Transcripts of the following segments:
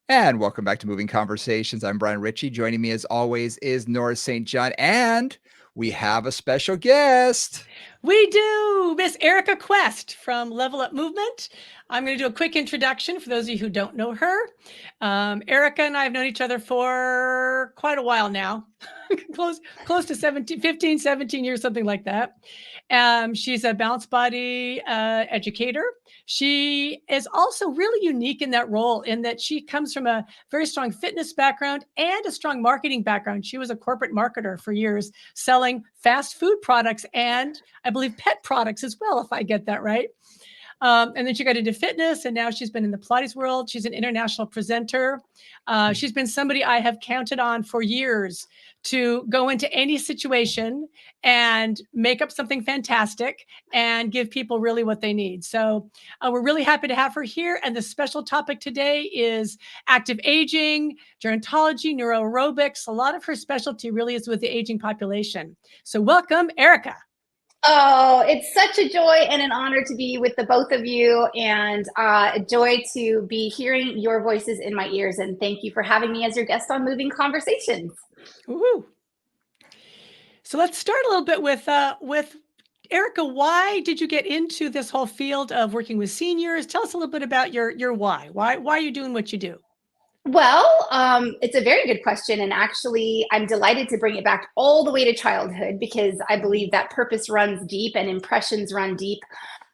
And welcome back to Moving Conversations. I'm Brian Ritchie. Joining me as always is Nora St. John, and we have a special guest. We do, Miss Erika Quest from Level Up Movement. I'm going to do a quick introduction for those of you who don't know her. Erika and I have known each other for quite a while now, close to 15, 17 years, something like that. She's a balanced body educator. She is also really unique in that role in that she comes from a very strong fitness background and a strong marketing background. She was a corporate marketer for years, selling fast food products and I believe pet products as well, if I get that right. And then she got into fitness, and now she's been in the Pilates world. She's an international presenter. She's been somebody I have counted on for years to go into any situation and make up something fantastic and give people really what they need. So we're really happy to have her here. And the special topic today is active aging, gerontology, neuroaerobics. A lot of her specialty really is with the aging population. So welcome, Erika. Oh, it's such a joy and an honor to be with the both of you, and a joy to be hearing your voices in my ears. And thank you for having me as your guest on Moving Conversations. Ooh. So let's start a little bit with Erika. Why did you get into this whole field of working with seniors? Tell us a little bit about your why. Why are you doing what you do? Well, it's a very good question. And actually, I'm delighted to bring it back all the way to childhood because I believe that purpose runs deep and impressions run deep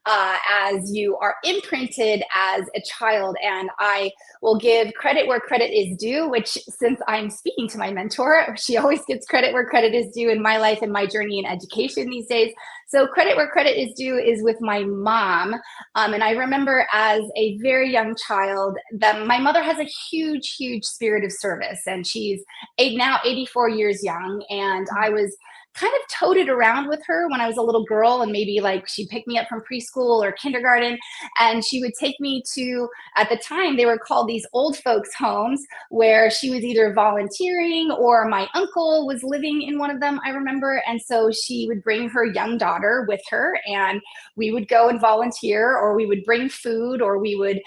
as you are imprinted as a child. And I will give credit where credit is due, which since I'm speaking to my mentor, she always gets credit where credit is due in my life and my journey in education these days. So credit where credit is due is with my mom. And I remember as a very young child that my mother has a huge, huge spirit of service. And she's now 84 years young. And I was kind of toted around with her when I was a little girl, and maybe like she picked me up from preschool or kindergarten, and she would take me to, at the time they were called these old folks homes, where she was either volunteering or my uncle was living in one of them, I remember. And so she would bring her young daughter with her, and we would go and volunteer, or we would bring food, or we would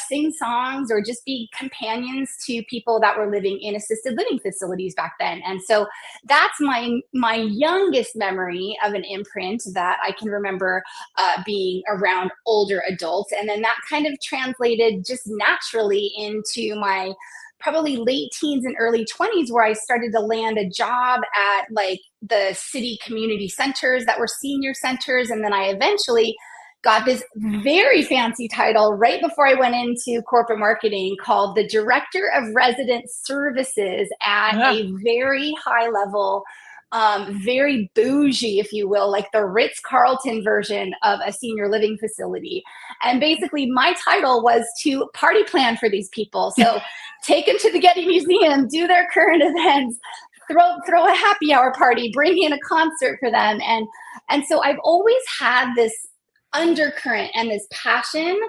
sing songs, or just be companions to people that were living in assisted living facilities back then. And so that's my youngest memory of an imprint that I can remember being around older adults. And then that kind of translated just naturally into my probably late teens and early 20s, where I started to land a job at like the city community centers that were senior centers. And then I eventually got this very fancy title right before I went into corporate marketing called the Director of Resident Services at a very high level, very bougie, if you will, like the Ritz-Carlton version of a senior living facility. And basically my title was to party plan for these people. So take them to the Getty Museum, do their current events, throw a happy hour party, bring in a concert for them. And so I've always had this undercurrent and this passion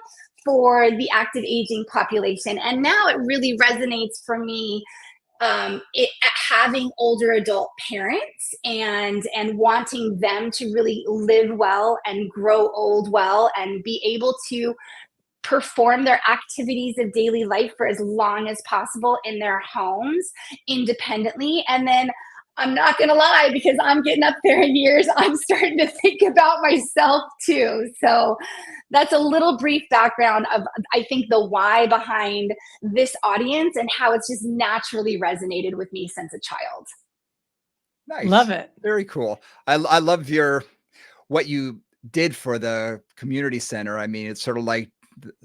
for the active aging population. And now it really resonates for me, having older adult parents and wanting them to really live well and grow old well and be able to perform their activities of daily life for as long as possible in their homes independently. And then I'm not going to lie, because I'm getting up there in years, I'm starting to think about myself too. So that's a little brief background of, I think, the why behind this audience and how it's just naturally resonated with me since a child. Nice. Love it. Very cool. I love what you did for the community center. I mean, it's sort of like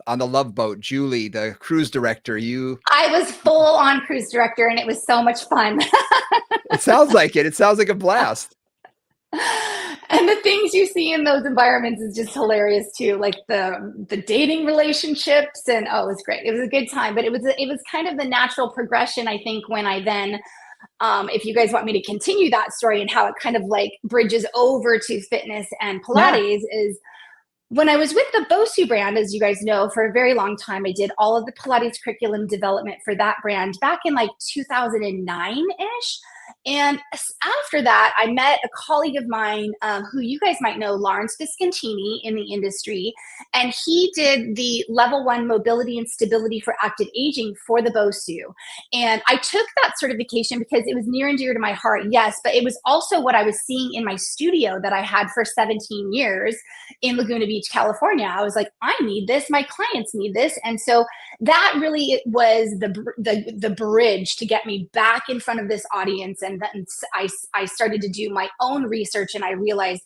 on the Love Boat, Julie, the cruise director. I was full on cruise director, and it was so much fun. It sounds like it. It sounds like a blast. And the things you see in those environments is just hilarious too, like the dating relationships, and it was great. It was a good time, but it was kind of the natural progression, I think, when I then, if you guys want me to continue that story and how it kind of like bridges over to fitness and Pilates, is when I was with the Bosu brand, as you guys know, for a very long time, I did all of the Pilates curriculum development for that brand back in like 2009-ish. And after that, I met a colleague of mine who you guys might know, Lawrence Viscontini, in the industry. And he did the level 1 mobility and stability for active aging for the BOSU. And I took that certification because it was near and dear to my heart, yes, but it was also what I was seeing in my studio that I had for 17 years in Laguna Beach, California. I was like, I need this, my clients need this. And so that really was the bridge to get me back in front of this audience. And then I started to do my own research, and I realized,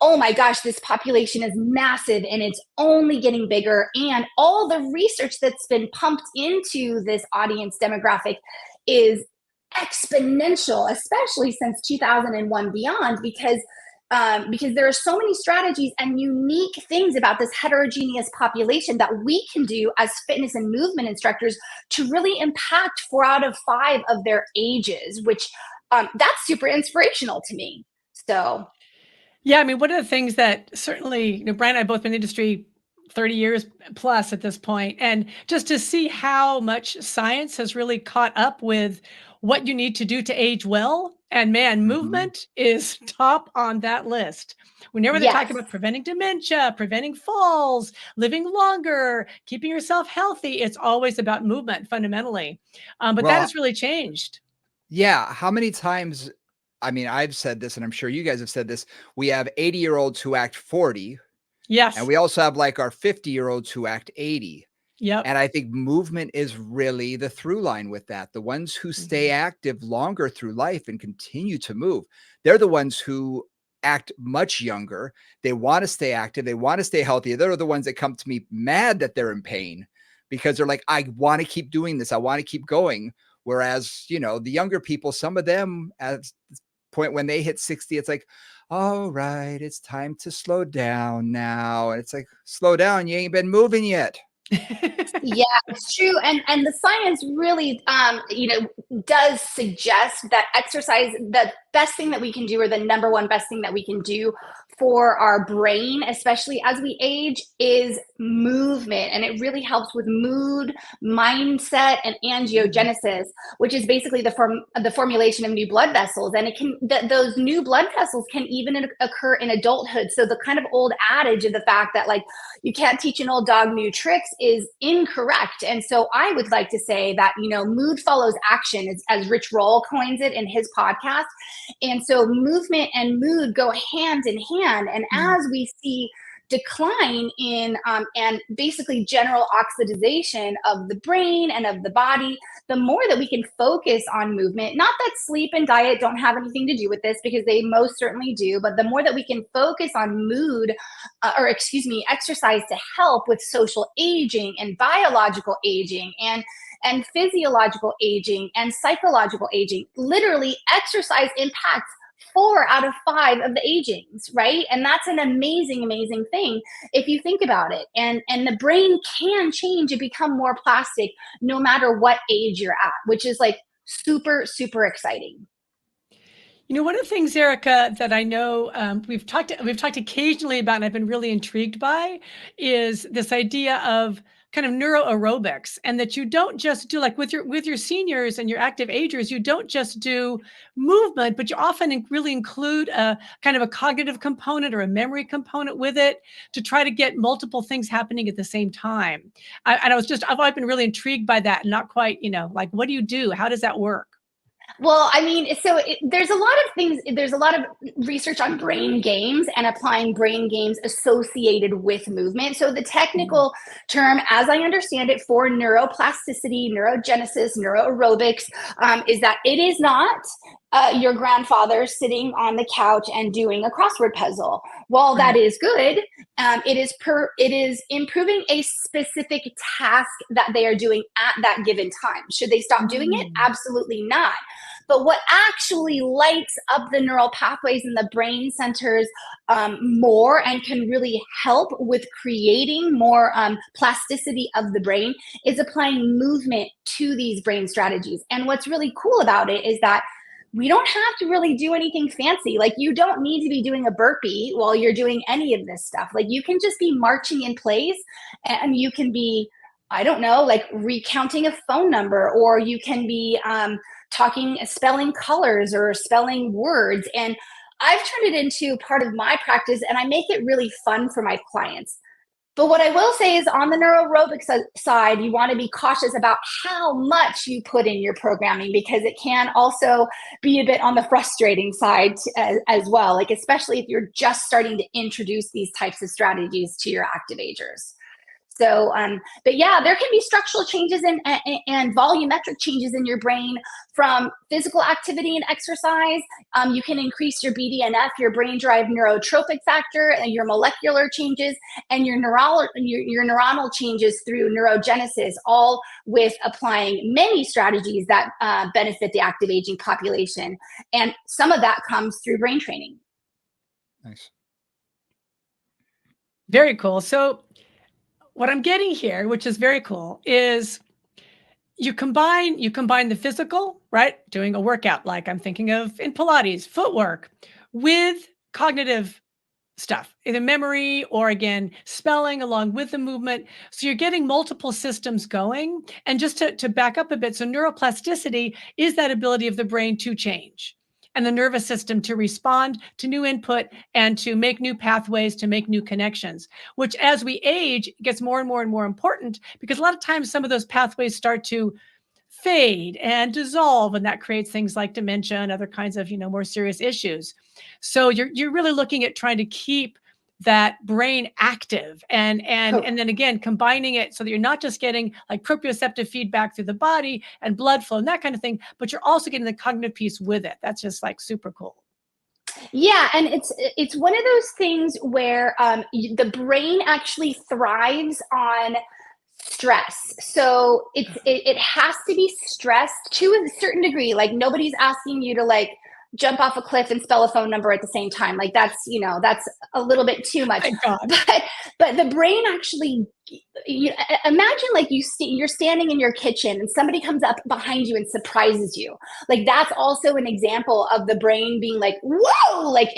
oh my gosh, this population is massive and it's only getting bigger. And all the research that's been pumped into this audience demographic is exponential, especially since 2001 beyond, because there are so many strategies and unique things about this heterogeneous population that we can do as fitness and movement instructors to really impact 4 out of 5 of their ages, which that's super inspirational to me. So Yeah, I mean, one of the things that certainly, Brian and I both been in the industry 30 years plus at this point, and just to see how much science has really caught up with what you need to do to age well. And man, Mhm. movement is top on that list. Whenever they talk yes. about preventing dementia, preventing falls, living longer, keeping yourself healthy, it's always about movement fundamentally. But that Well, has really changed. yeah, how many times, I mean, I've said this, and I'm sure you guys have said this, we have 80-year-olds who act 40, and Yes. we also have, like, our 50-year-olds who act 80. Yep. And I think movement is really the through line with that. The ones who stay Mhm. active longer through life and continue to move, they're the ones who act much younger. They wanna stay active, they wanna stay healthy. They're the ones that come to me mad that they're in pain because they're like, "I wanna keep doing this, I wanna keep going." Whereas, the younger people, some of them at the point when they hit 60, it's like, "All right, it's time to slow down now." And it's like, "Slow down, you ain't been moving yet." Yeah, it's true. And the science really does suggest that exercise, the best thing that we can do, or the number one best thing that we can do for our brain, especially as we age, is movement. And it really helps with mood, mindset, and Mhm. angiogenesis, which is basically the formulation of new blood vessels. And it can those new blood vessels can even occur in adulthood. So the kind of old adage of the fact that, like, you can't teach an old dog new tricks is incorrect. And so I would like to say that, mood follows action, as Rich Roll coins it in his podcast. And so movement and mood go hand in hand. And Mm. as we see decline in and basically general oxidization of the brain and of the body, the more that we can focus on movement, not that sleep and diet don't have anything to do with this, because they most certainly do, but the more that we can focus on mood, or excuse me, exercise to help with social aging and biological aging and physiological aging and psychological aging. Literally, exercise impacts 4 out of 5 of the agings, right? And that's an amazing, amazing thing if you think about it. And the brain can change and become more plastic no matter what age you're at, which is like super, super exciting. One of the things, Erica, that I know we've talked occasionally about, and I've been really intrigued by, is this idea of kind of neuroaerobics, and that you don't just do, like, with your seniors and your active agers, you don't just do movement, but you often really include a kind of a cognitive component or a memory component with it to try to get multiple things happening at the same time. I've always been really intrigued by that, and not quite, like, what do you do? How does that work? Well, I mean, so there's a lot of things. There's a lot of research on brain games and applying brain games associated with movement. So the Mhm. technical term, as I understand it, for neuroplasticity, neurogenesis, neuroaerobics, is that it is not your grandfather sitting on the couch and doing a crossword puzzle. While that Right. is good, it is improving a specific task that they are doing at that given time. Should they stop doing it? Mm. Absolutely not. But what actually lights up the neural pathways in the brain centers more and can really help with creating more plasticity of the brain is applying movement to these brain strategies. And what's really cool about it is that we don't have to really do anything fancy. Like, you don't need to be doing a burpee while you're doing any of this stuff. Like, you can just be marching in place, and you can be I don't know, like recounting a phone number, or you can be spelling colors or spelling words. And I've turned it into part of my practice, and I make it really fun for my clients. But what I will say is, on the neuroaerobics side, you want to be cautious about how much you put in your programming, because it can also be a bit on the frustrating side as well, like especially if you're just starting to introduce these types of strategies to your active agers. So, but yeah, there can be structural changes and volumetric changes in your brain from physical activity and exercise. You can increase your BDNF, your brain-derived neurotropic factor, and your molecular changes, and your neuronal changes through neurogenesis, all with applying many strategies that benefit the active aging population. And some of that comes through brain training. Nice. Very cool. So what I'm getting here, which is very cool, is you combine the physical, right? Doing a workout, like I'm thinking of in Pilates, footwork, with cognitive stuff, either memory or, again, spelling along with the movement. So you're getting multiple systems going. And just to back up a bit, so neuroplasticity is that ability of the brain to change and the nervous system to respond to new input and to make new pathways, to make new connections, which as we age gets more and more and more important, because a lot of times some of those pathways start to fade and dissolve, and that creates things like dementia and other kinds of, more serious issues. So you're really looking at trying to keep that brain active, and then again combining it so that you're not just getting like proprioceptive feedback through the body and blood flow and that kind of thing, but you're also getting the cognitive piece with it. That's just like super cool. Yeah, and it's one of those things where the brain actually thrives on stress. So it has to be stressed to a certain degree. Like, nobody's asking you to like jump off a cliff and spell a phone number at the same time. Like, that's a little bit too much. Thank God. But the brain actually, imagine like you're standing in your kitchen and somebody comes up behind you and surprises you. Like, that's also an example of the brain being like, whoa, like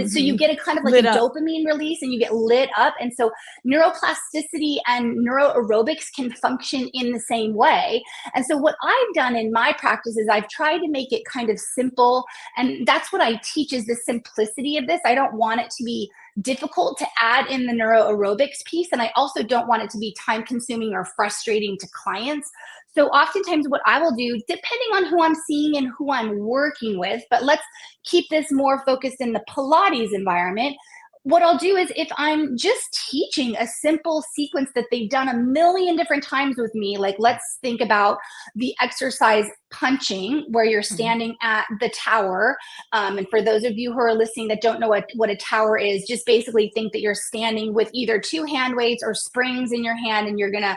so you get a kind of like Lit a up. dopamine release and you get lit up. And so neuroplasticity and neuroaerobics can function in the same way. And so what I've done in my practice is I've tried to make it kind of simple. And that's what I teach, is the simplicity of this. I don't want it to be difficult to add in the neuroaerobics piece. And I also don't want it to be time consuming or frustrating to clients. So oftentimes what I will do, depending on who I'm seeing and who I'm working with, but let's keep this more focused in the Pilates environment. What I'll do is, if I'm just teaching a simple sequence that they've done a million different times with me, like let's think about the exercise punching, where you're standing at the tower. And for those of you who are listening that don't know what a tower is, just basically think that you're standing with either two hand weights or springs in your hand, and you're gonna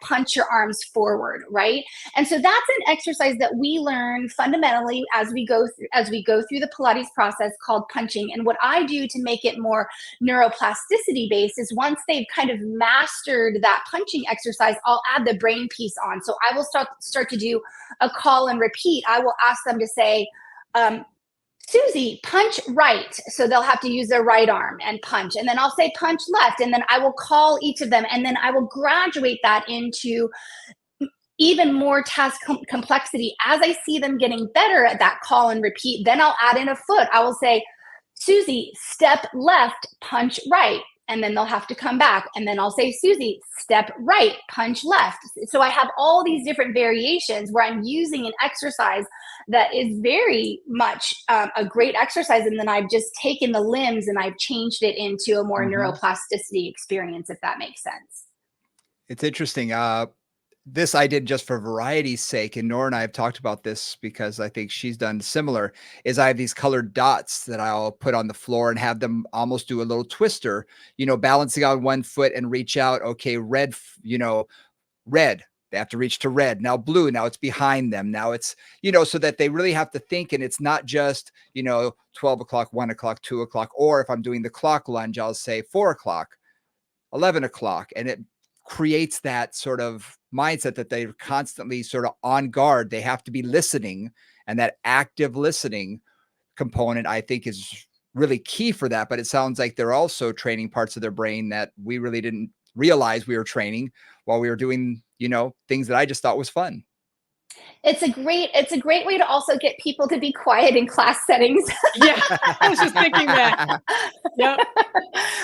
punch your arms forward, right? And so that's an exercise that we learn fundamentally as we go through the Pilates process, called punching. And what I do to make it more neuroplasticity based is, once they've kind of mastered that punching exercise, I'll add the brain piece on. So I will start to do a call and repeat. I will ask them to say, Susie, punch right. So they'll have to use their right arm and punch. And then I'll say punch left. And then I will call each of them. And then I will graduate that into even more task complexity. As I see them getting better at that call and repeat, then I'll add in a foot. I will say, Susie, step left, punch right. And then they'll have to come back. And then I'll say, Susie, step right, punch left. So I have all these different variations where I'm using an exercise that is very much a great exercise. And then I've just taken the limbs and I've changed it into a more neuroplasticity experience, if that makes sense. It's interesting. This I did just for variety's sake, and Nora and I have talked about this because I think she's done similar, is I have these colored dots that I'll put on the floor and have them almost do a little twister, balancing on one foot and reach out. Okay, red, red. They have to reach to red. Now blue, now it's behind them. Now it's, so that they really have to think, and it's not just, 12 o'clock, 1 o'clock, 2 o'clock, or if I'm doing the clock lunge, I'll say 4 o'clock, 11 o'clock, and it creates that sort of mindset that they're constantly sort of on guard. They have to be listening, and that active listening component, I think, is really key for that. But it sounds like they're also training parts of their brain that we really didn't realize we were training while we were doing, things that I just thought was fun. It's a great way to also get people to be quiet in class settings. Yeah, I was just thinking that. Yep.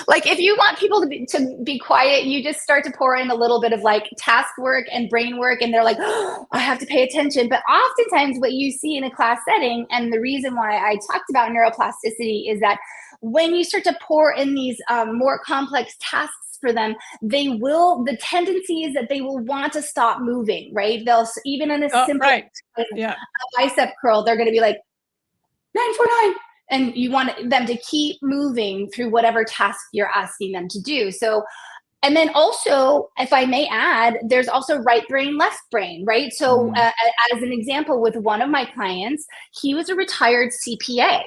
Like if you want people to be quiet, you just start to pour in a little bit of like task work and brain work, and they're like, oh, I have to pay attention. But oftentimes what you see in a class setting, and the reason why I talked about neuroplasticity, is that when you start to pour in these more complex tasks for them, the tendency is that they will want to stop moving, right? They'll, even in a simple yeah. bicep curl, they're going to be like 949, and you want them to keep moving through whatever task you're asking them to do. So, and then also, if I may add, there's also right brain, left brain, right? So as an example, with one of my clients, he was a retired CPA,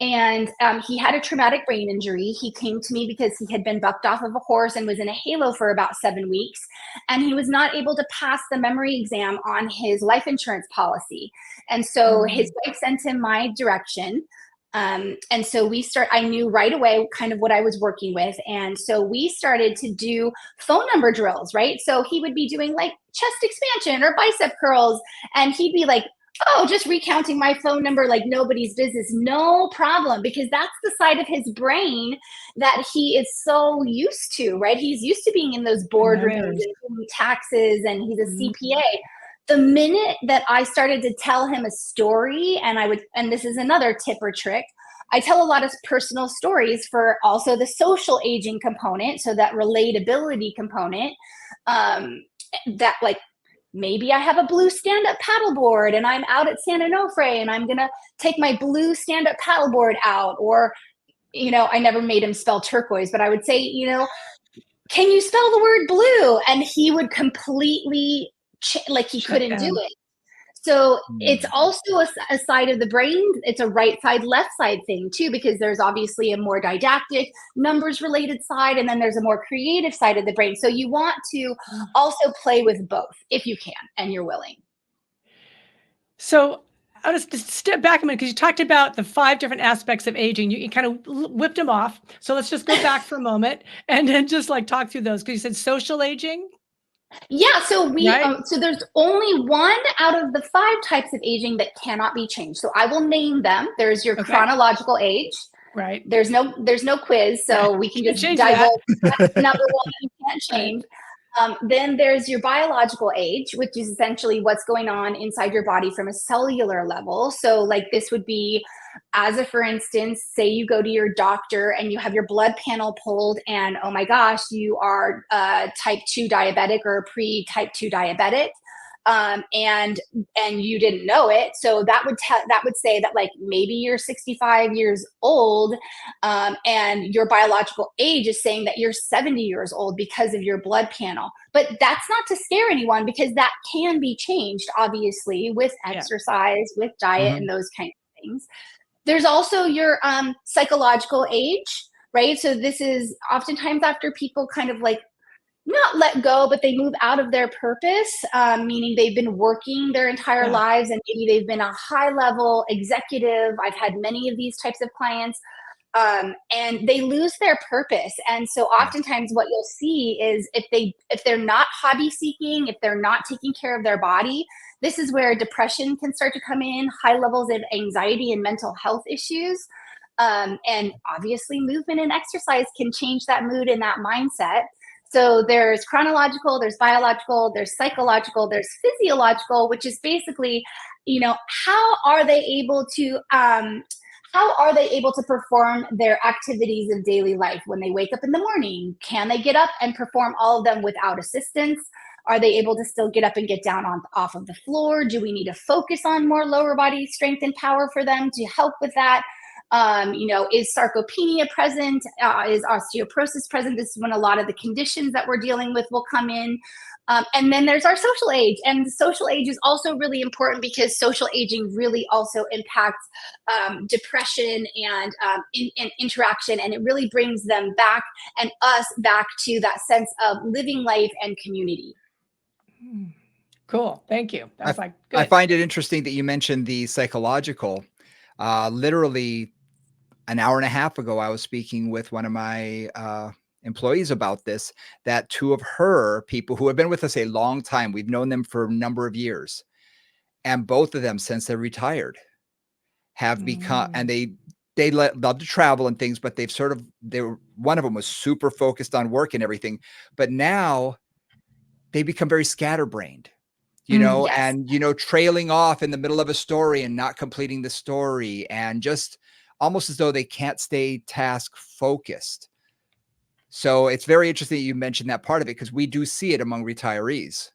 and he had a traumatic brain injury. He came to me because he had been bucked off of a horse and was in a halo for about 7 weeks, and he was not able to pass the memory exam on his life insurance policy. And so his wife sent him my direction. And so I knew right away kind of what I was working with. And so we started to do phone number drills, right? So he would be doing like chest expansion or bicep curls, and he'd be like, oh, just recounting my phone number like nobody's business. No problem, because that's the side of his brain that he is so used to, right? He's used to being in those boardrooms and doing taxes, and he's a CPA. The minute that I started to tell him a story, and this is another tip or trick, I tell a lot of personal stories for also the social aging component, so that relatability component, that like, maybe I have a blue stand-up paddleboard and I'm out at San Onofre and I'm going to take my blue stand-up paddleboard out. Or, I never made him spell turquoise, but I would say, can you spell the word blue? And he would completely like he couldn't do it. So it's also a side of the brain. It's a right side, left side thing too, because there's obviously a more didactic, numbers related side, and then there's a more creative side of the brain. So you want to also play with both if you can and you're willing. So I'll just step back a minute, because you talked about the 5 different aspects of aging. You kind of whipped them off. So let's just go back for a moment and then just like talk through those, because you said social aging. Yeah, so so there's only 1 out of the 5 types of aging that cannot be changed. So I will name them. There's your chronological age. Right. There's no quiz, so we can just divulge. That's number 1 you can't change. Then there's your biological age, which is essentially what's going on inside your body from a cellular level. So like this would be, for instance, say you go to your doctor and you have your blood panel pulled, and oh my gosh, you are type 2 diabetic or pre-type 2 diabetic. And you didn't know it. So that would say that like maybe you're 65 years old, and your biological age is saying that you're 70 years old because of your blood panel. But that's not to scare anyone, because that can be changed, obviously, with exercise, with diet, and those kinds of things. There's also your psychological age, right? So this is oftentimes after people kind of like not let go, but they move out of their purpose, meaning they've been working their entire lives, and maybe they've been a high level executive. I've had many of these types of clients, and they lose their purpose. And so oftentimes what you'll see is if they're not hobby seeking, if they're not taking care of their body, this is where depression can start to come in, high levels of anxiety and mental health issues. And obviously movement and exercise can change that mood and that mindset. So there's chronological, there's biological, there's psychological, there's physiological, which is basically, how are they able to perform their activities of daily life when they wake up in the morning? Can they get up and perform all of them without assistance? Are they able to still get up and get down off of the floor? Do we need to focus on more lower body strength and power for them to help with that? Is sarcopenia present? Is osteoporosis present? This is when a lot of the conditions that we're dealing with will come in. And then there's our social age. And the social age is also really important, because social aging really also impacts depression and interaction. And it really brings them back, and us back, to that sense of living life and community. Cool. Thank you. That's good. I find it interesting that you mentioned the psychological. Literally an hour and a half ago, I was speaking with one of my employees about this, that two of her people who have been with us a long time, we've known them for a number of years, and both of them, since they're retired, have become, and they love to travel and things, but they've sort of, one of them was super focused on work and everything, but now they become very scatterbrained, Yes. and, trailing off in the middle of a story and not completing the story, and just almost as though they can't stay task focused. So it's very interesting that you mentioned that part of it, because we do see it among retirees.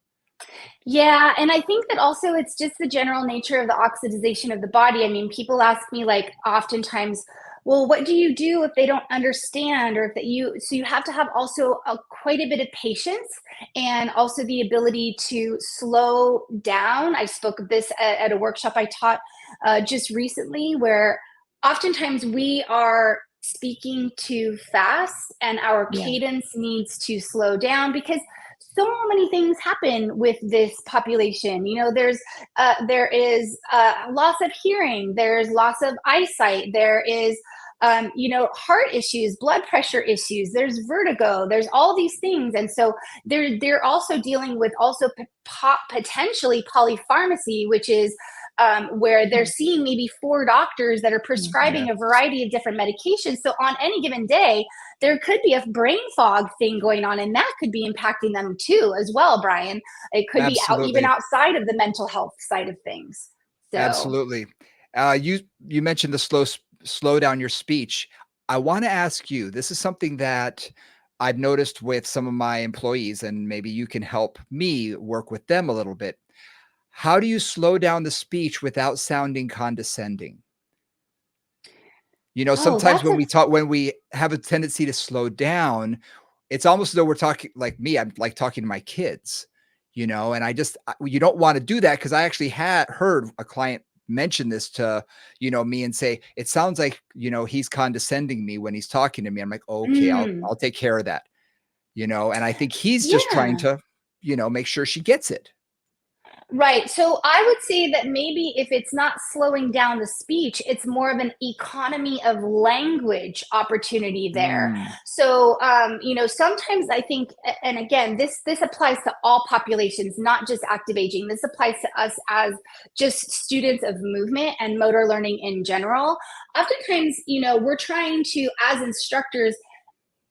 Yeah, and I think that also it's just the general nature of the oxidization of the body. I mean, people ask me like oftentimes, well, what do you do if they don't understand, or if that so you have to have also quite a bit of patience, and also the ability to slow down. I spoke of this at a workshop I taught just recently, where oftentimes we are speaking too fast and our cadence needs to slow down, because so many things happen with this population. There is loss of hearing, there's loss of eyesight, there is heart issues, blood pressure issues, there's vertigo, there's all these things. And so they're also dealing with also potentially polypharmacy, which is where they're seeing maybe 4 doctors that are prescribing a variety of different medications. So on any given day, there could be a brain fog thing going on, and that could be impacting them too as well, Brian. It could be even outside of the mental health side of things. So. Absolutely. You mentioned the slow down your speech. I want to ask you, this is something that I've noticed with some of my employees, and maybe you can help me work with them a little bit. How do you slow down the speech without sounding condescending? Sometimes when we have a tendency to slow down, it's almost as though we're talking, like me, I'm like talking to my kids, and you don't want to do that, because I actually had heard a client mention this to, me, and say, it sounds like, he's condescending me when he's talking to me. I'm like, okay, I'll take care of that, and I think he's just trying to, make sure she gets it. Right. So I would say that maybe if it's not slowing down the speech, it's more of an economy of language opportunity there. So, sometimes I think, and again, this applies to all populations, not just active aging. This applies to us as just students of movement and motor learning in general. Oftentimes, we're trying to, as instructors,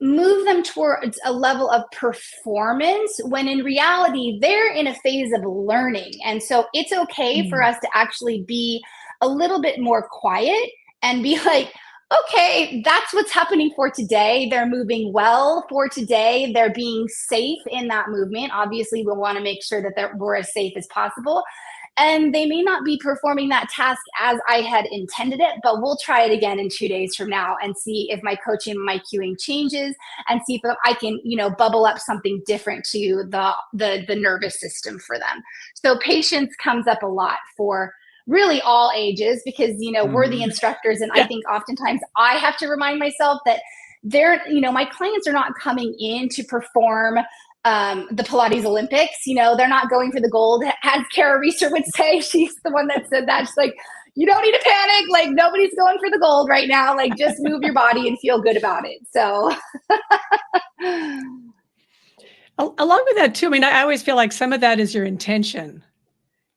move them towards a level of performance, when in reality they're in a phase of learning. And so it's okay for us to actually be a little bit more quiet and be like, okay, that's what's happening for today. They're moving well for today. They're being safe in that movement. Obviously, we want to make sure that we're as safe as possible. And they may not be performing that task as I had intended it, but we'll try it again in 2 days from now and see if my coaching, my cueing changes, and see if I can, bubble up something different to the nervous system for them. So patience comes up a lot for really all ages, because, we're the instructors. And I think oftentimes I have to remind myself that my clients are not coming in to perform the Pilates Olympics. They're not going for the gold. As Kara Reeser would say, she's the one that said that. She's like, you don't need to panic. Like, nobody's going for the gold right now. Like, just move your body and feel good about it. So. Along with that too, I mean, I always feel like some of that is your intention.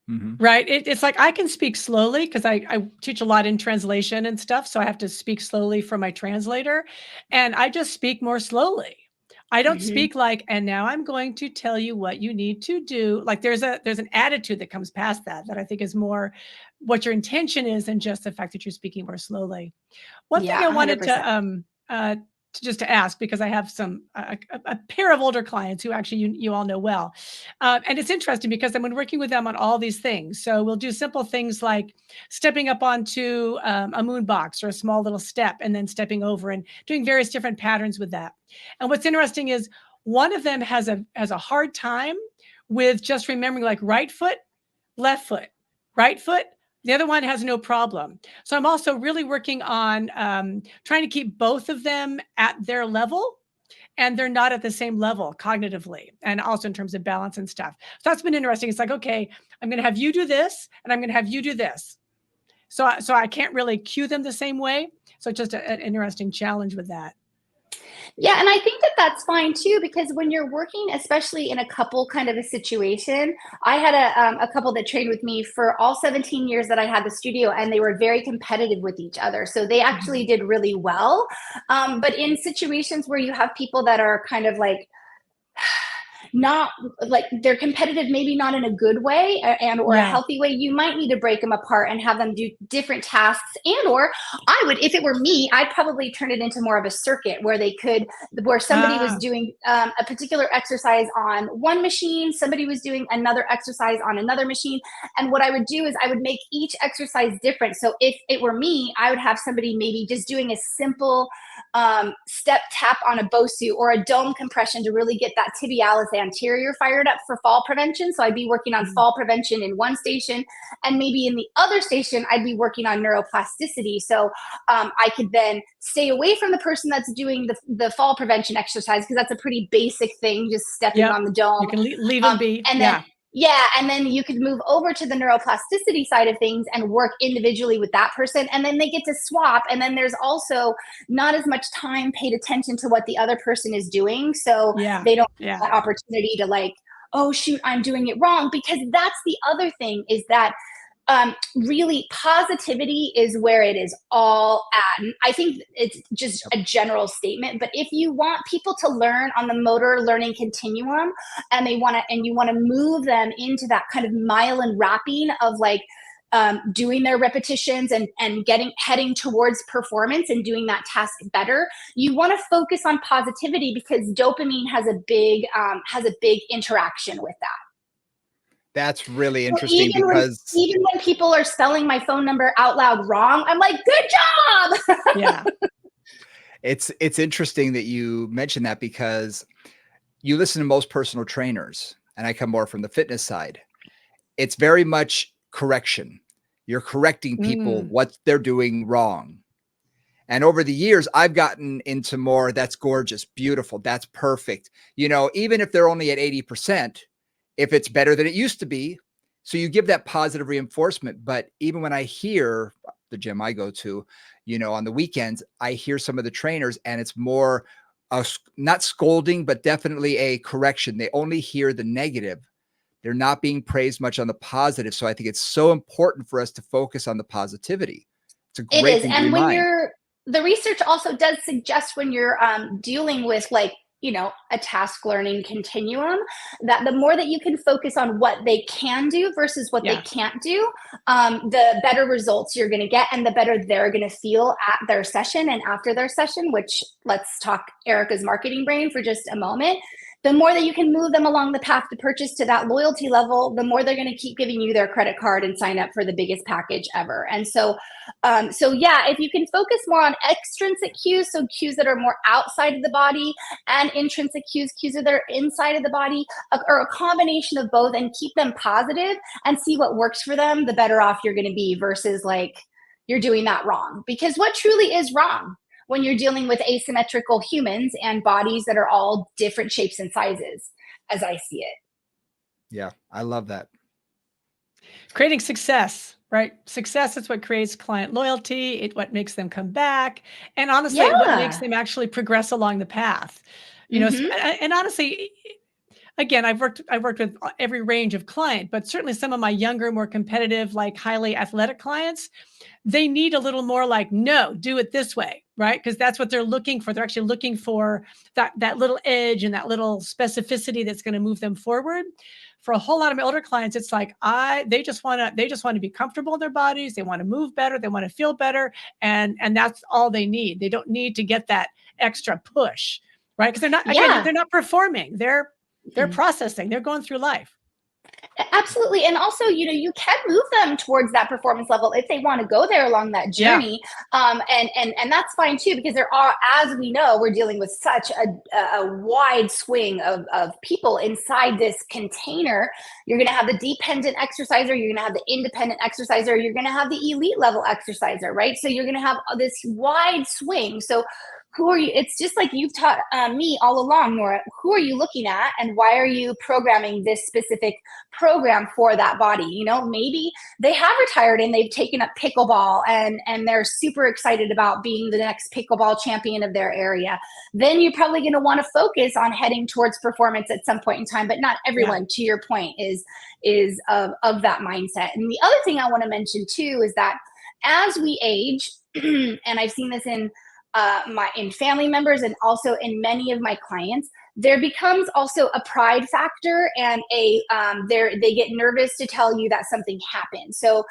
Right. It's like I can speak slowly because I teach a lot in translation and stuff. So I have to speak slowly for my translator, and I just speak more slowly. I don't speak like, and now I'm going to tell you what you need to do. Like there's an attitude that comes past that I think is more what your intention is than just the fact that you're speaking more slowly. One thing I wanted 100%. to ask, because I have a pair of older clients who actually you all know well. And it's interesting because I've been working with them on all these things. So we'll do simple things like stepping up onto a moon box or a small little step, and then stepping over and doing various different patterns with that. And what's interesting is one of them has a hard time with just remembering like right foot, left foot, right foot. The other one has no problem. So I'm also really working on trying to keep both of them at their level, and they're not at the same level cognitively, and also in terms of balance and stuff. So that's been interesting. It's like, okay, I'm going to have you do this, and I'm going to have you do this. So I can't really cue them the same way. So it's just an interesting challenge with that. Yeah, and I think that that's fine too, because when you're working, especially in a couple kind of a situation, I had a couple that trained with me for all 17 years that I had the studio, and they were very competitive with each other. So they actually did really well. But in situations where you have people that are kind of like, not like they're competitive, maybe not in a good way and or a Yeah. healthy way, you might need to break them apart and have them do different tasks. And or I would, if it were me, I'd probably turn it into more of a circuit where they could, where somebody was Ah, doing a particular exercise on one machine, somebody was doing another exercise on another machine. And what I would do is I would make each exercise different. So if it were me, I would have somebody maybe just doing a simple step tap on a BOSU or a dome compression to really get that tibialis anterior fired up for fall prevention. So I'd be working on fall prevention in one station, and maybe in the other station, I'd be working on neuroplasticity. So I could then stay away from the person that's doing the fall prevention exercise, because that's a pretty basic thing, just stepping yep. on the You dome. can leave them be. And then Yeah. yeah, and then you could move over to the neuroplasticity side of things and work individually with that person, and then they get to swap. And then there's also not as much time paid attention to what the other person is doing, so Yeah. they don't Yeah. have that opportunity to like, oh shoot, I'm doing it wrong. Because that's the other thing, is that really positivity is where it is all at. And I think it's just Yep. a general statement, but if you want people to learn on the motor learning continuum, and you want to move them into that kind of myelin wrapping of like doing their repetitions and heading towards performance and doing that task better, you want to focus on positivity, because dopamine has a big interaction with that. That's really So interesting because even when people are spelling my phone number out loud wrong, I'm like, good job. Yeah. it's interesting that you mentioned that, because you listen to most personal trainers, and I come more from the fitness side. It's very much correction. You're correcting people Mm. what they're doing wrong. And over the years, I've gotten into more, that's gorgeous, beautiful, that's perfect. You know, even if they're only at 80%, if it's better than it used to be. So you give that positive reinforcement. But even when I hear the gym I go to, you know, on the weekends, I hear some of the trainers, and it's more not scolding, but definitely a correction. They only hear the negative. They're not being praised much on the positive. So I think it's so important for us to focus on the positivity. It's a It great is. thing to And when remind. the research also does suggest, when you're dealing with like, a task learning continuum, that the more that you can focus on what they can do versus what they Yeah. can't do, the better results you're going to get, and the better they're going to feel at their session and after their session, which, let's talk Erica's marketing brain for just a moment. The more that you can move them along the path to purchase to that loyalty level, the more they're going to keep giving you their credit card and sign up for the biggest package ever. And so yeah, if you can focus more on extrinsic cues, so cues that are more outside of the body, and intrinsic cues that are inside of the body, or a combination of both, and keep them positive and see what works for them, the better off you're going to be, versus like you're doing that wrong. Because what truly is wrong when you're dealing with asymmetrical humans and bodies that are all different shapes and sizes, as I see it? Yeah, I love that. Creating success, right? Success is what creates client loyalty. It what makes them come back, and honestly, what makes Yeah. them actually progress along the path. You know, Mm-hmm. and honestly, again, I've worked with every range of client, but certainly some of my younger, more competitive, like highly athletic clients, they need a little more like, no, do it this way, right? Because that's what they're looking for. They're actually looking for that little edge and that little specificity that's going to move them forward. For a whole lot of my older clients, it's like they just want to be comfortable in their bodies. They want to move better. They want to feel better, and that's all they need. They don't need to get that extra push, right? Because Yeah. they're not performing. They're processing. They're going through life. Absolutely. And also, you can move them towards that performance level if they want to go there along that Yeah. journey. And that's fine too, because there are, as we know, we're dealing with such a wide swing of people inside this container. You're going to have the dependent exerciser, you're going to have the independent exerciser, you're going to have the elite level exerciser, right? So you're going to have this wide swing. So who are you? It's just like you've taught me all along, Nora. Who are you looking at, and why are you programming this specific program for that body? You know, maybe they have retired and they've taken up pickleball and they're super excited about being the next pickleball champion of their area. Then you're probably going to want to focus on heading towards performance at some point in time, but not everyone, to your point, is of that mindset. And the other thing I want to mention too is that as we age, and I've seen this in family members and also in many of my clients, there becomes also a pride factor and they get nervous to tell you that something happened. So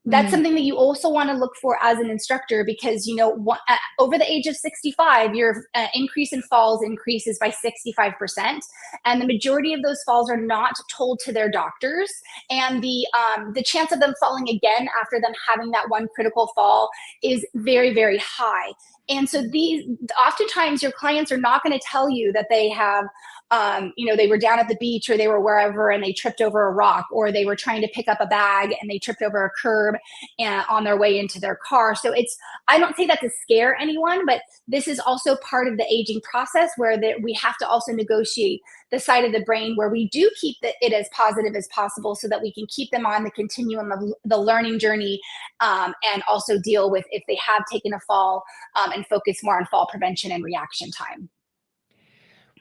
that's something that you also want to look for as an instructor, because, you know, over the age of 65, your increase in falls increases by 65%. And the majority of those falls are not told to their doctors. And the chance of them falling again after them having that one critical fall is very, very high. And so oftentimes your clients are not going to tell you that they have, you know, they were down at the beach or they were wherever and they tripped over a rock, or they were trying to pick up a bag and they tripped over a curb on their way into their car. So I don't say that to scare anyone, but this is also part of the aging process where we have to also negotiate the side of the brain where we do keep it as positive as possible so that we can keep them on the continuum of the learning journey, and also deal with if they have taken a fall, and focus more on fall prevention and reaction time.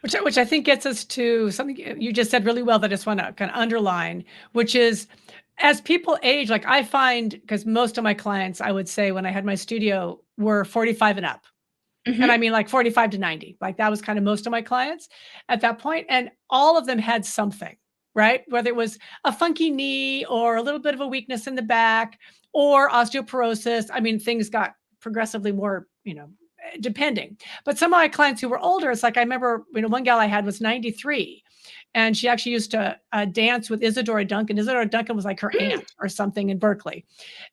Which I think gets us to something you just said really well that I just want to kind of underline, which is as people age, like I find, because most of my clients, I would say when I had my studio, were 45 and up. And I mean like 45 to 90, like that was kind of most of my clients at that point. And all of them had something, right? Whether it was a funky knee or a little bit of a weakness in the back or osteoporosis. I mean, things got progressively more, you know, depending. But some of my clients who were older, it's like, I remember, you know, one gal I had was 93 and she actually used to dance with Isadora Duncan. Isadora Duncan was like her aunt or something in Berkeley.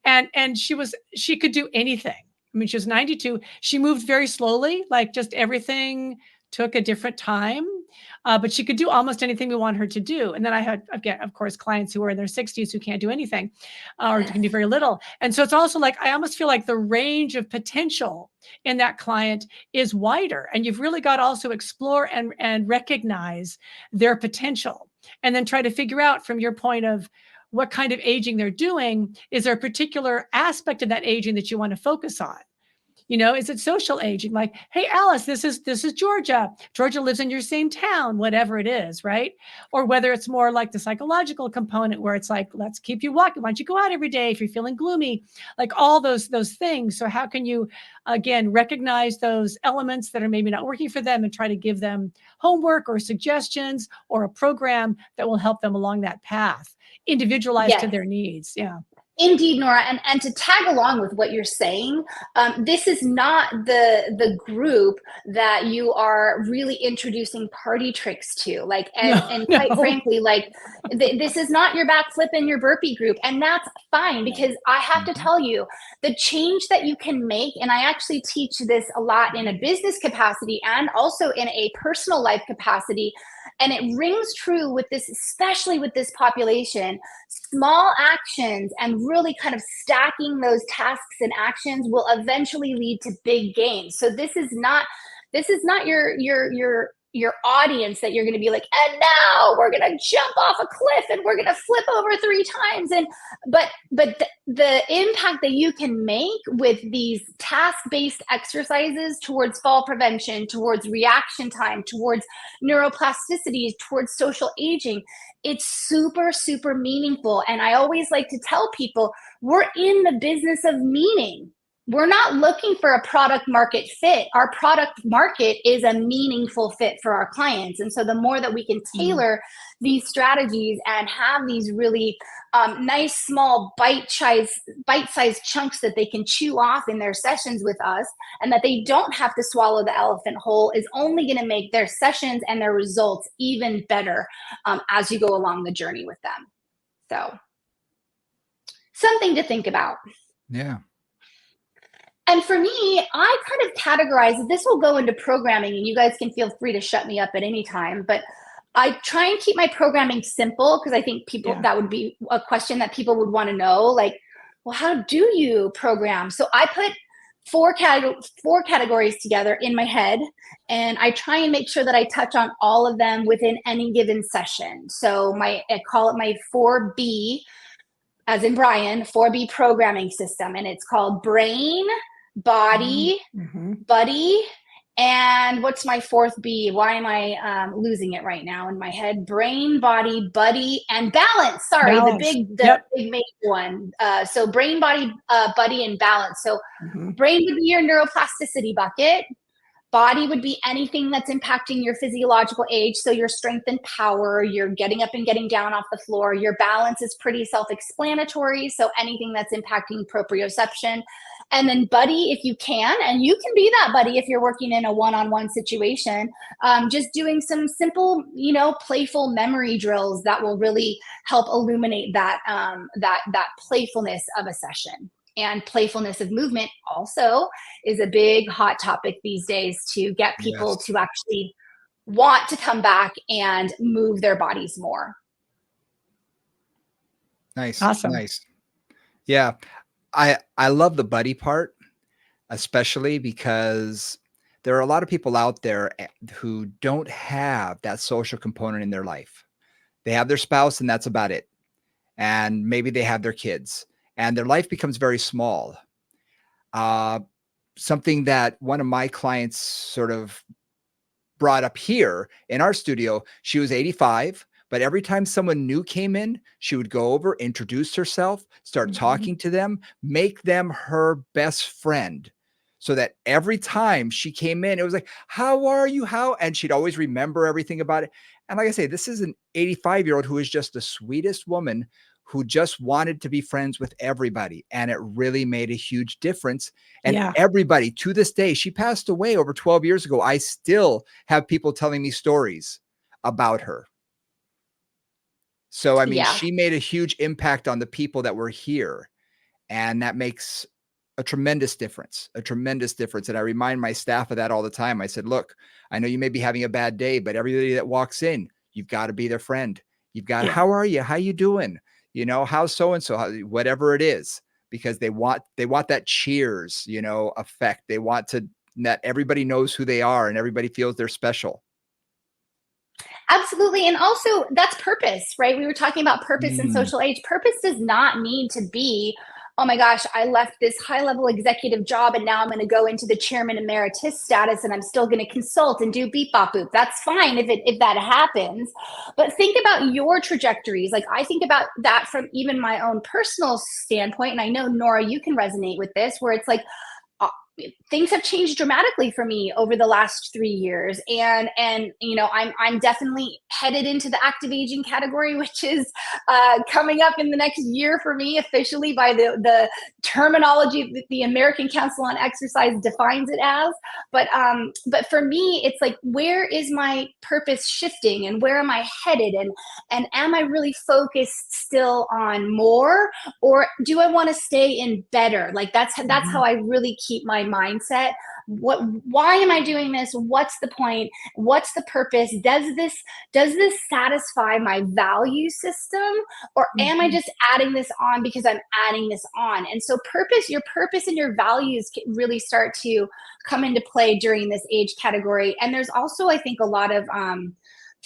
And she could do anything. I mean, she was 92. She moved very slowly, like just everything took a different time, but she could do almost anything we want her to do. And then I had, again, of course, clients who are in their 60s who can't do anything or can do very little. And so it's also like, I almost feel like the range of potential in that client is wider. And you've really got to also explore and recognize their potential and then try to figure out from your point of what kind of aging they're doing. Is there a particular aspect of that aging that you want to focus on? You know, is it social aging? Like, hey, Alice, this is Georgia. Georgia lives in your same town, whatever it is, right? Or whether it's more like the psychological component where it's like, let's keep you walking. Why don't you go out every day if you're feeling gloomy? Like all those things. So how can you, again, recognize those elements that are maybe not working for them and try to give them homework or suggestions or a program that will help them along that path, individualized to their needs. Yeah. Indeed, Nora, and to tag along with what you're saying, this is not the group that you are really introducing party tricks to. Like, and quite frankly, like this is not your backflip and your burpee group, and that's fine, because I have to tell you, the change that you can make, and I actually teach this a lot in a business capacity and also in a personal life capacity. And it rings true with this, especially with this population. Small actions and really kind of stacking those tasks and actions will eventually lead to big gains. So this is not your audience that you're going to be like, and now we're going to jump off a cliff and we're going to flip over 3 times. And but the impact that you can make with these task-based exercises towards fall prevention, towards reaction time, towards neuroplasticity, towards social aging, it's super, super meaningful. And I always like to tell people, we're in the business of meaning. We're not looking for a product market fit. Our product market is a meaningful fit for our clients. And so the more that we can tailor these strategies and have these really nice, small, bite-sized chunks that they can chew off in their sessions with us, and that they don't have to swallow the elephant whole, is only going to make their sessions and their results even better as you go along the journey with them. So something to think about. Yeah. And for me, I kind of categorize, this will go into programming, and you guys can feel free to shut me up at any time, but I try and keep my programming simple, because I think that would be a question that people would want to know, like, well, how do you program? So I put four categories together in my head, and I try and make sure that I touch on all of them within any given session. So I call it my 4B, as in Brian, 4B programming system, and it's called brain, body, buddy, and what's my fourth B? Why am I losing it right now in my head? Brain, body, buddy, and balance. Sorry, Balance. the big major one. So brain, body, buddy, and balance. So brain would be your neuroplasticity bucket. Body would be anything that's impacting your physiological age. So your strength and power, your getting up and getting down off the floor. Your balance is pretty self-explanatory. So anything that's impacting proprioception. And then buddy, if you can, and you can be that buddy if you're working in a one-on-one situation, just doing some simple, playful memory drills that will really help illuminate that playfulness of a session. And playfulness of movement also is a big hot topic these days to get people to actually want to come back and move their bodies more. Nice. Awesome. Nice. Yeah. I love the buddy part, especially because there are a lot of people out there who don't have that social component in their life. They have their spouse and that's about it. And maybe they have their kids and their life becomes very small. Something that one of my clients sort of brought up here in our studio, she was 85. But every time someone new came in, she would go over, introduce herself, start talking to them, make them her best friend. So that every time she came in, it was like, how are you? And she'd always remember everything about it. And like I say, this is an 85-year-old who is just the sweetest woman who just wanted to be friends with everybody. And it really made a huge difference. And everybody to this day, she passed away over 12 years ago. I still have people telling me stories about her. So, I mean, she made a huge impact on the people that were here. And that makes a tremendous difference. And I remind my staff of that all the time. I said, look, I know you may be having a bad day, but everybody that walks in, you've got to be their friend. You've got to, how are you? How you doing? How's so-and-so, whatever it is, because they want that cheers, effect. They want that everybody knows who they are and everybody feels they're special. Absolutely. And also that's purpose, right? We were talking about purpose in social age. Purpose does not need to be, oh my gosh, I left this high level executive job and now I'm going to go into the chairman emeritus status and I'm still going to consult and do beep bop boop. That's fine if that happens. But think about your trajectories. Like I think about that from even my own personal standpoint. And I know, Nora, you can resonate with this, where it's like, things have changed dramatically for me over the last 3 years. And I'm definitely headed into the active aging category, which is coming up in the next year for me officially by the terminology that the American Council on Exercise defines it as. But for me, it's like, where is my purpose shifting and where am I headed? And am I really focused still on more, or do I want to stay in better? Like that's how I really keep my mindset. Why am I doing this? What's the point? What's the purpose? Does this satisfy my value system, or am I just adding this on because I'm adding this on? And so your purpose and your values can really start to come into play during this age category. And there's also, I think, a lot of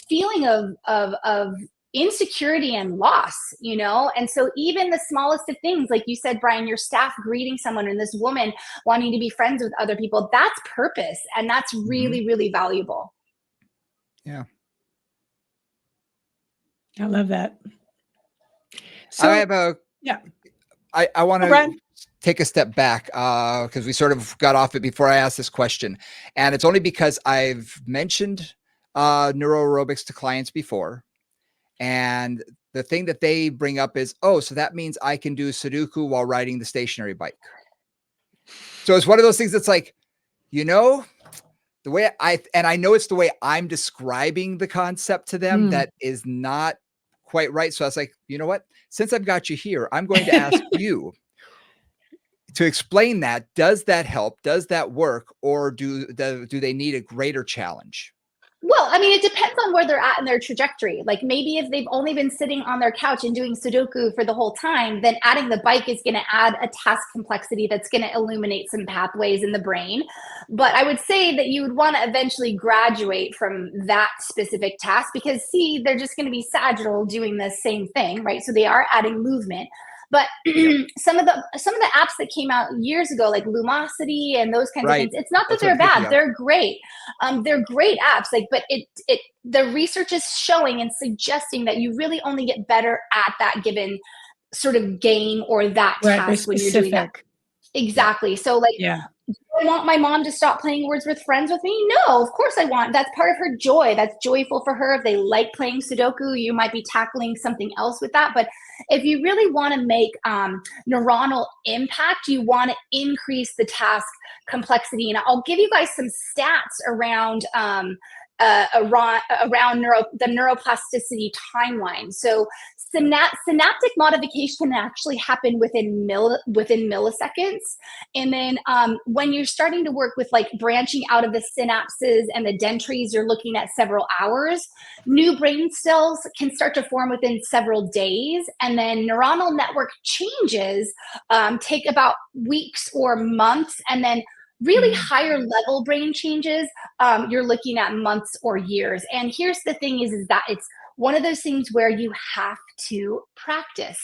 feeling of insecurity and loss, and so even the smallest of things, like you said, Brian, your staff greeting someone and this woman wanting to be friends with other people, that's purpose, and that's really, really valuable. Yeah, I love that. So I have I want to take a step back because we sort of got off it before I asked this question, and it's only because I've mentioned neuroaerobics to clients before. And the thing that they bring up is, oh, so that means I can do Sudoku while riding the stationary bike. So it's one of those things that's like, the way I know it's the way I'm describing the concept to them that is not quite right. So I was like, you know what? Since I've got you here, I'm going to ask you to explain that. Does that help? Does that work? Or do they need a greater challenge? Well, I mean, it depends on where they're at in their trajectory. Like maybe if they've only been sitting on their couch and doing Sudoku for the whole time, then adding the bike is going to add a task complexity that's going to illuminate some pathways in the brain. But I would say that you would want to eventually graduate from that specific task because, see, they're just going to be sagittal doing the same thing, right? So they are adding movement. But some of the apps that came out years ago, like Lumosity and those kinds of things, it's not that That's what they're I'm thinking bad; of. they're great. They're great apps. Like, but the research is showing and suggesting that you really only get better at that given sort of game or that Right, very task when you're doing that. specific. Exactly. So, like, Yeah. do I want my mom to stop playing Words with Friends with me? No, of course I want. That's part of her joy. That's joyful for her. If they like playing Sudoku, you might be tackling something else with that. But if you really want to make neuronal impact, you want to increase the task complexity. And I'll give you guys some stats around the neuroplasticity timeline. So synaptic modification can actually happen within milliseconds. And then when you're starting to work with like branching out of the synapses and the dendrites, you're looking at several hours. New brain cells can start to form within several days. And then neuronal network changes take about weeks or months. And then really higher level brain changes, you're looking at months or years. And here's the thing is that it's one of those things where you have to practice,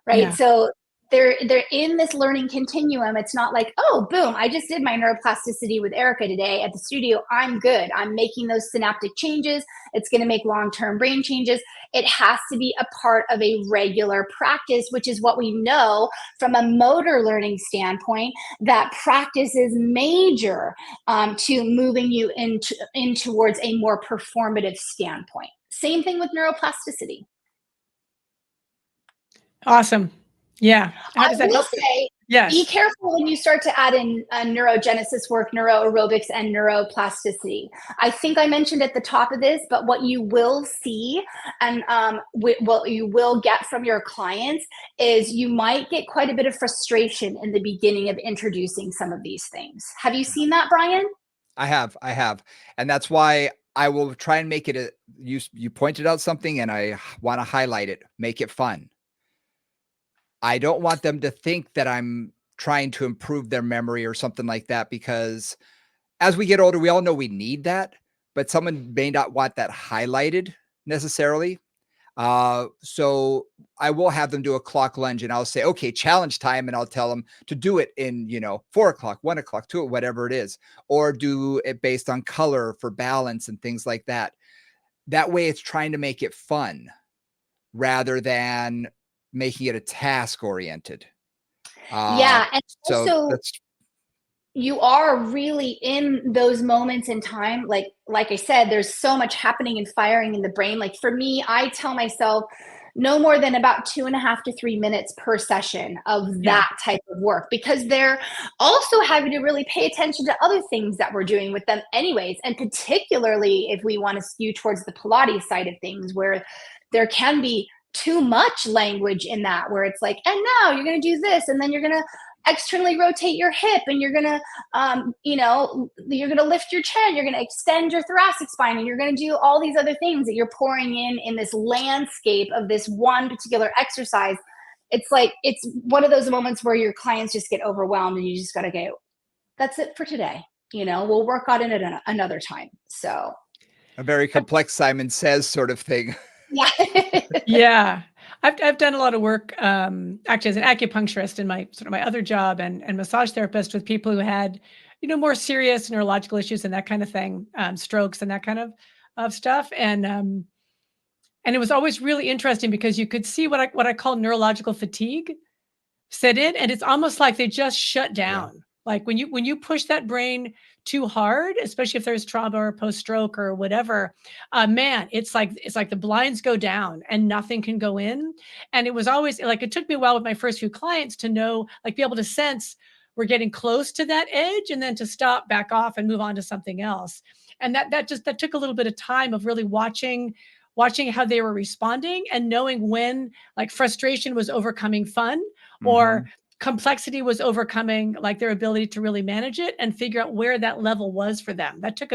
right? Yeah. So they're in this learning continuum. It's not like, oh, boom, I just did my neuroplasticity with Erika today at the studio. I'm good. I'm making those synaptic changes. It's going to make long-term brain changes. It has to be a part of a regular practice, which is what we know from a motor learning standpoint, that practice is major to moving you in towards a more performative standpoint. Same thing with neuroplasticity. Awesome. Yeah. How I does that will help? say, Yes. be careful when you start to add in neurogenesis work, neuroaerobics, and neuroplasticity. I think I mentioned at the top of this, but what you will see and what you will get from your clients is you might get quite a bit of frustration in the beginning of introducing some of these things. Have you seen that, Brian? I have. And that's why I will try and make it you pointed out something and I want to highlight it, make it fun. I don't want them to think that I'm trying to improve their memory or something like that, because as we get older, we all know we need that, but someone may not want that highlighted necessarily. So I will have them do a clock lunge and I'll say, okay, challenge time. And I'll tell them to do it in, 4 o'clock, 1 o'clock, 2, whatever it is, or do it based on color for balance and things like that. That way it's trying to make it fun rather than making it a task oriented. Yeah. And So also, that's you are really in those moments in time. Like I said, there's so much happening and firing in the brain. Like for me, I tell myself no more than about 2.5 to 3 minutes per session of that type of work, because they're also having to really pay attention to other things that we're doing with them anyways. And particularly if we want to skew towards the Pilates side of things, where there can be too much language in that, where it's like, and now you're going to do this, and then you're going to externally rotate your hip, and you're going to you're going to lift your chin, you're going to extend your thoracic spine, and you're going to do all these other things that you're pouring in this landscape of this one particular exercise. It's like, it's one of those moments where your clients just get overwhelmed and you just got to go, that's it for today. We'll work on it at another time. So a very complex Simon Says sort of thing. yeah. Yeah. I've done a lot of work, actually as an acupuncturist in my sort of my other job, and massage therapist with people who had, more serious neurological issues and that kind of thing, strokes and that kind of stuff. And it was always really interesting because you could see what I call neurological fatigue set in, and it's almost like they just shut down. Like when you push that brain too hard, especially if there's trauma or post-stroke or whatever, man, it's like the blinds go down and nothing can go in. And it was always like, it took me a while with my first few clients to know, like, be able to sense we're getting close to that edge, and then to stop, back off, and move on to something else. And that took a little bit of time of really watching how they were responding and knowing when like frustration was overcoming fun, or complexity was overcoming like their ability to really manage it and figure out where that level was for them. That took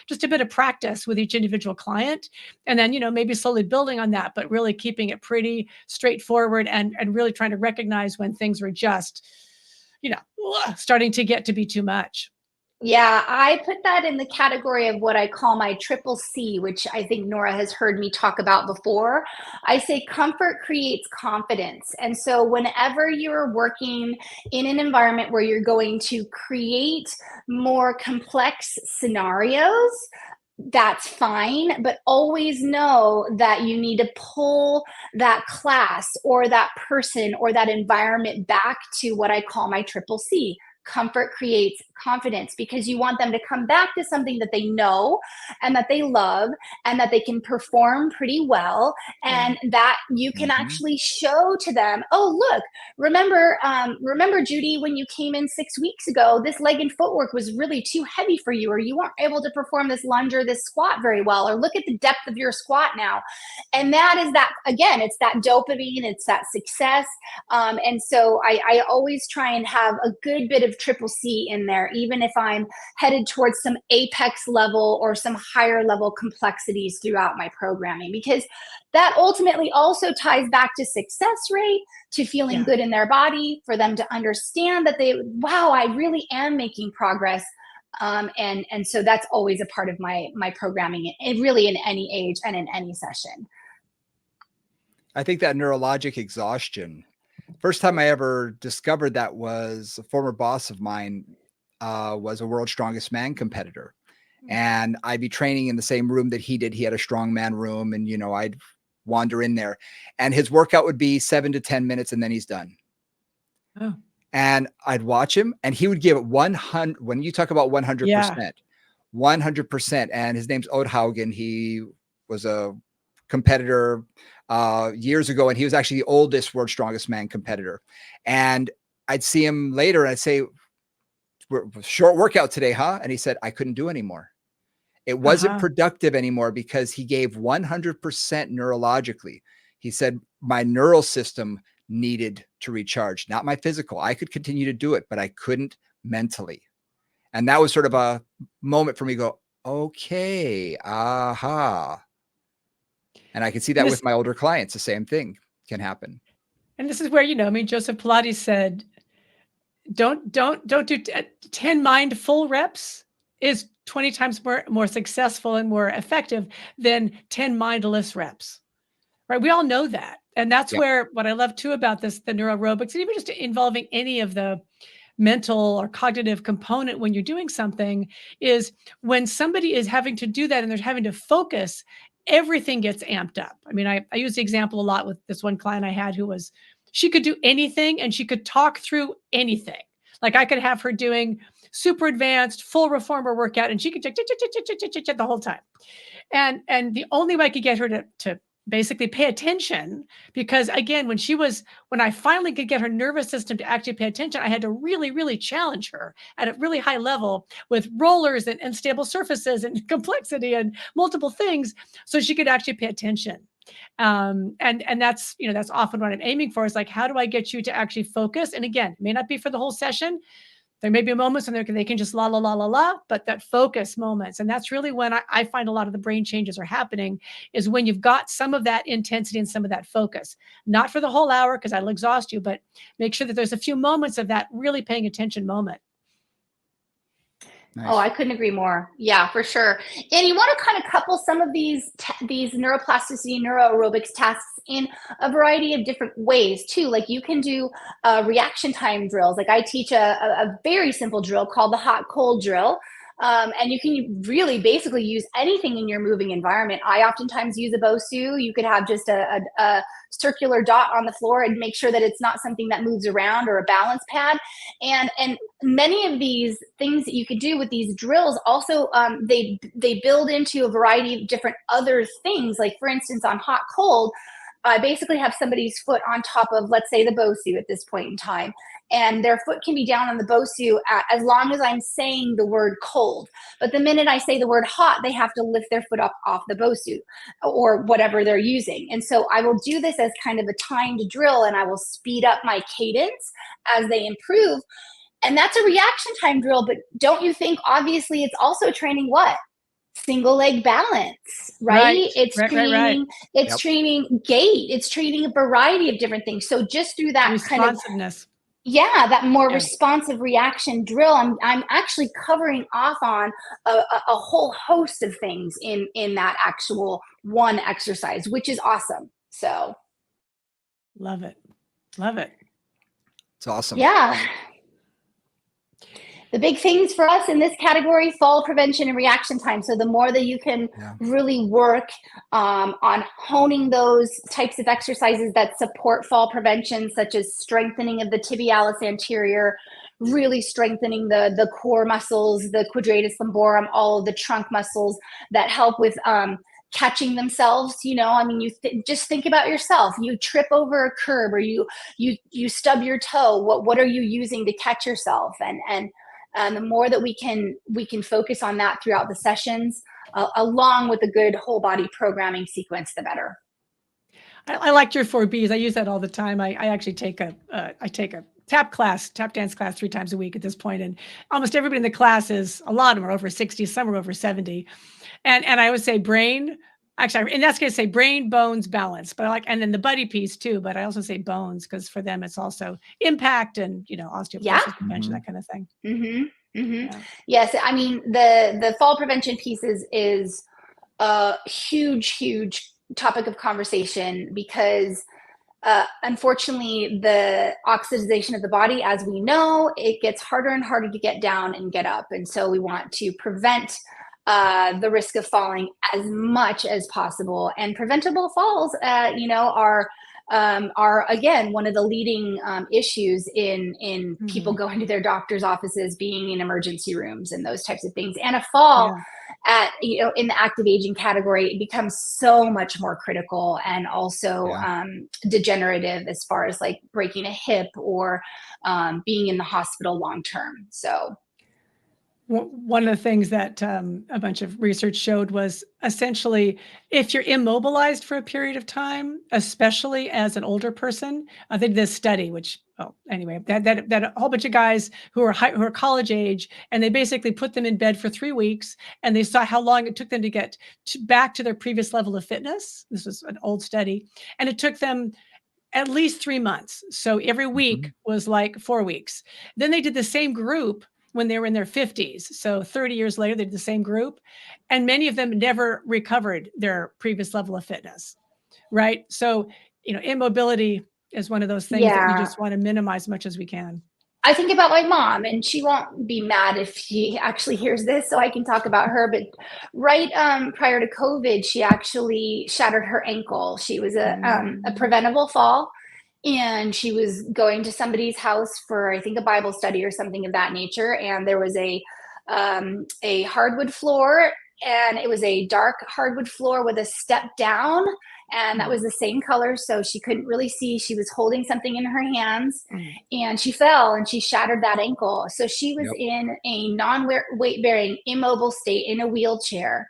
just a bit of practice with each individual client. And then, maybe slowly building on that, but really keeping it pretty straightforward and really trying to recognize when things were just, starting to get to be too much. Yeah, I put that in the category of what I call my triple C, which I think Nora has heard me talk about before. I say comfort creates confidence. And so whenever you're working in an environment where you're going to create more complex scenarios, that's fine, but always know that you need to pull that class or that person or that environment back to what I call my triple C. Comfort creates confidence, because you want them to come back to something that they know and that they love and that they can perform pretty well, and that you can actually show to them, oh, look, remember Judy, when you came in 6 weeks ago, this leg and footwork was really too heavy for you, or you weren't able to perform this lunge or this squat very well, or look at the depth of your squat now. And that is that, again, it's that dopamine, it's that success. And so I always try and have a good bit of triple C in there, even if I'm headed towards some apex level or some higher level complexities throughout my programming, because that ultimately also ties back to success rate, to feeling good in their body, for them to understand that wow, I really am making progress. And so that's always a part of my programming, and really in any age and in any session. I think that neurologic exhaustion, first time I ever discovered that was a former boss of mine, was a World's Strongest Man competitor. And I'd be training in the same room that he did. He had a strongman room, and, I'd wander in there, and his workout would be 7 to 10 minutes, and then he's done. Oh. And I'd watch him, and he would give it 100. When you talk about 100%, 100%. And his name's Odd Haugen. He was a competitor years ago, and he was actually the oldest World's Strongest Man competitor. And I'd see him later, and I'd say, short workout today, huh? And he said, I couldn't do anymore. It wasn't productive anymore because he gave 100% neurologically. He said, my neural system needed to recharge, not my physical. I could continue to do it, but I couldn't mentally. And that was sort of a moment for me to go, okay, aha. And I can see that with my older clients, the same thing can happen. And this is where, Joseph Pilates said, don't do 10 mindful reps is 20 times more successful and more effective than 10 mindless reps, right? We all know that. And that's where, what I love too about this, the neuroaerobics, and even just involving any of the mental or cognitive component when you're doing something, is when somebody is having to do that and they're having to focus, everything gets amped up. I mean, I use the example a lot with this one client I had who she could do anything and she could talk through anything. Like I could have her doing super advanced full reformer workout and she could the whole time. And the only way I could get her to basically pay attention, because again, when I finally could get her nervous system to actually pay attention, I had to really, really challenge her at a really high level with rollers and unstable surfaces and complexity and multiple things, so she could actually pay attention. And that's, that's often what I'm aiming for, is like, how do I get you to actually focus? And again, it may not be for the whole session. There may be moments when they can just la, la, la, la, la, but that focus moments. And that's really when I find a lot of the brain changes are happening, is when you've got some of that intensity and some of that focus, not for the whole hour, because that'll exhaust you, but make sure that there's a few moments of that really paying attention moment. Nice. Oh, I couldn't agree more. Yeah, for sure. And you want to kind of couple some of these neuroplasticity, neuroaerobics tasks in a variety of different ways too. Like you can do reaction time drills. Like I teach a very simple drill called the hot cold drill. And you can really basically use anything in your moving environment. I oftentimes use a BOSU. You could have just a circular dot on the floor and make sure that it's not something that moves around, or a balance pad. And many of these things that you could do with these drills also, they build into a variety of different other things. Like for instance, on hot cold, I basically have somebody's foot on top of, let's say, the BOSU at this point in time, and their foot can be down on the BOSU as long as I'm saying the word cold. But the minute I say the word hot, they have to lift their foot up off the BOSU or whatever they're using. And so I will do this as kind of a timed drill, and I will speed up my cadence as they improve. And that's a reaction time drill. But don't you think, obviously, it's also training what? Single leg balance, right? It's training, it's training gait, it's training a variety of different things. So just through that responsiveness. That more responsive reaction drill, I'm actually covering off on a whole host of things in that actual one exercise, which is awesome. So love it. It's awesome. Yeah. The big things for us in this category: fall prevention and reaction time. So the more that you can really work on honing those types of exercises that support fall prevention, such as strengthening of the tibialis anterior, really strengthening the core muscles, the quadratus lumborum, all of the trunk muscles that help with catching themselves. I mean, you just think about yourself. You trip over a curb, or you stub your toe. What are you using to catch yourself? And the more that we can focus on that throughout the sessions, along with a good whole body programming sequence, the better. I liked your 4Bs. I use that all the time. I actually take a tap dance class 3 times a week at this point, and almost everybody in the class a lot of them are over 60, some are over 70, and I would say brain. Actually, in that case, say brain, bones, balance. But and then the buddy piece too. But I also say bones, because for them it's also impact and osteoporosis prevention, that kind of thing. Yeah. Yes, I mean the fall prevention piece is a huge topic of conversation, because unfortunately the oxidization of the body, as we know, it gets harder and harder to get down and get up, and so we want to prevent the risk of falling as much as possible. And preventable falls, are again one of the leading issues in people going to their doctor's offices, being in emergency rooms, and those types of things. And a fall in the active aging category, it becomes so much more critical, and also degenerative, as far as like breaking a hip or being in the hospital long term. So one of the things that a bunch of research showed was, essentially, if you're immobilized for a period of time, especially as an older person, they did this study, which, that a whole bunch of guys who are college age, and they basically put them in bed for 3 weeks, and they saw how long it took them to get back to their previous level of fitness. This was an old study, and it took them at least 3 months. So every week was like 4 weeks. Then they did the same group when they were in their 50s. So 30 years later, they did the same group, and many of them never recovered their previous level of fitness. Right. So, immobility is one of those things that we just want to minimize as much as we can. I think about my mom, and she won't be mad if she actually hears this, so I can talk about her. But right prior to COVID, she actually shattered her ankle. She was a preventable fall, and she was going to somebody's house for, I think, a Bible study or something of that nature. And there was a hardwood floor, and it was a dark hardwood floor with a step down, and that was the same color, so she couldn't really see. She was holding something in her hands, and she fell, and she shattered that ankle. So she was in a non-weight bearing, immobile state in a wheelchair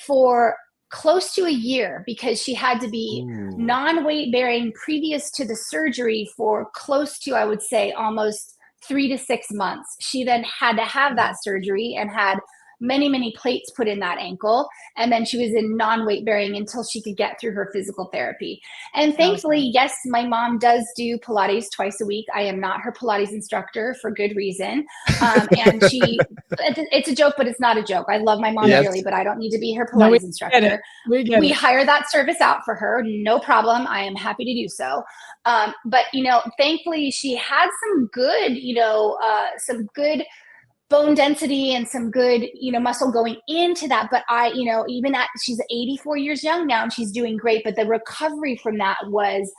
for close to a year, because she had to be non-weight bearing previous to the surgery for close to, I would say, almost 3 to 6 months. She then had to have that surgery and had many plates put in that ankle. And then she was in non-weight bearing until she could get through her physical therapy. And thankfully, yes, my mom does do Pilates twice a week. I am not her Pilates instructor, for good reason. And it's a joke, but it's not a joke. I love my mom dearly, but I don't need to be her Pilates instructor. We hire that service out for her. No problem. I am happy to do so. But, thankfully she had some good bone density and some good, muscle going into that. But even she's 84 years young now, and she's doing great. But the recovery from that was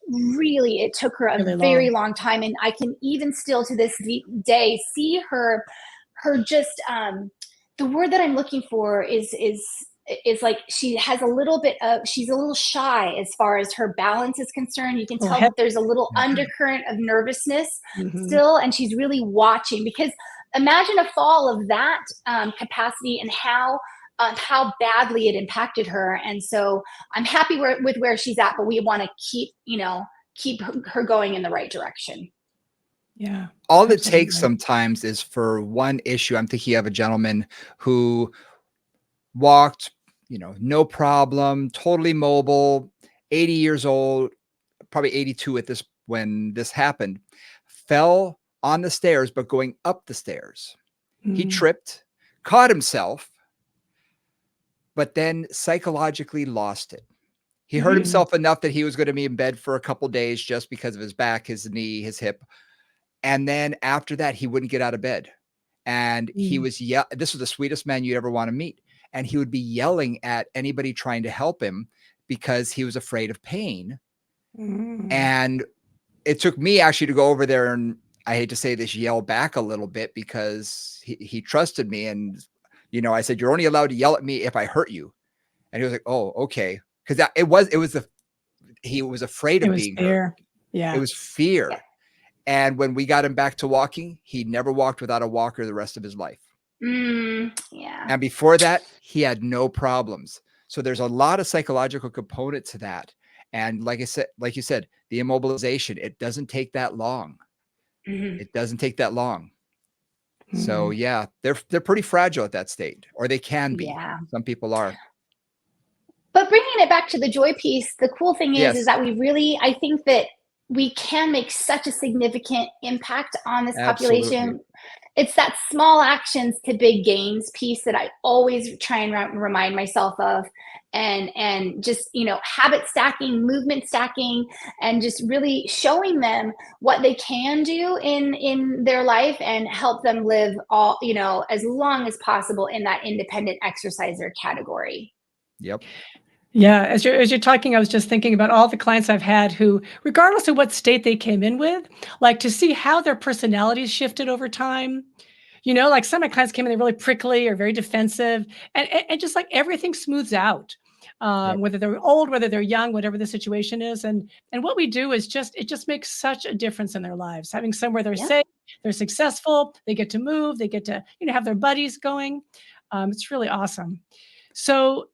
really, it took her a very long time. And I can even still to this day see her just, the word that I'm looking for is is like she's a little shy as far as her balance is concerned. You can Oh, tell that there's a little Mhm. undercurrent of nervousness Mhm. still, and she's really watching, because imagine a fall of that capacity, and how badly it impacted her. And so I'm happy with where she's at, but we want to keep her going in the right direction. Yeah. All it takes Absolutely. sometimes is for one issue. I'm thinking of a gentleman who walked, no problem, totally mobile, 80 years old, probably 82 at this when this happened, fell on the stairs, but going up the stairs. He Mm. tripped, caught himself, but then psychologically lost it. He hurt Mm. himself enough that he was going to be in bed for a couple days just because of his back, his knee, his hip. And then after that, he wouldn't get out of bed. And he Mm. was, this was the sweetest man you'd ever want to meet. And he would be yelling at anybody trying to help him because he was afraid of pain. Mm. And it took me actually to go over there and, I hate to say this, yell back a little bit, because he trusted me. And, I said, you're only allowed to yell at me if I hurt you. And he was like, oh, okay. Because he was afraid It of was being hurt. fear. It Yeah. was fear. And when we got him back to walking, he never walked without a walker the rest of his life. Yeah. And before that, he had no problems. So there's a lot of psychological component to that. And like you said, the immobilization, it doesn't take that long. Mhm. It doesn't take that long. So Mm. yeah, they're pretty fragile at that state, or they can be. Yeah. Some people are. But bringing it back to the joy piece, the cool thing is Yes, that I think that we can make such a significant impact on this absolutely. population. It's that small actions to big gains piece that I always try and remind myself of, and just habit stacking, movement stacking, and just really showing them what they can do in their life, and help them live as long as possible in that independent exerciser category. Yep. Yeah, as you're talking, I was just thinking about all the clients I've had who, regardless of what state they came in with, like to see how their personalities shifted over time. Like some of my clients came in, they're really prickly or very defensive, and just like everything smooths out, Yep. whether they're old, whether they're young, whatever the situation is. And what we do is it just makes such a difference in their lives. Having somewhere they're Yeah. safe, they're successful, they get to move, they get to have their buddies going. It's really awesome. So,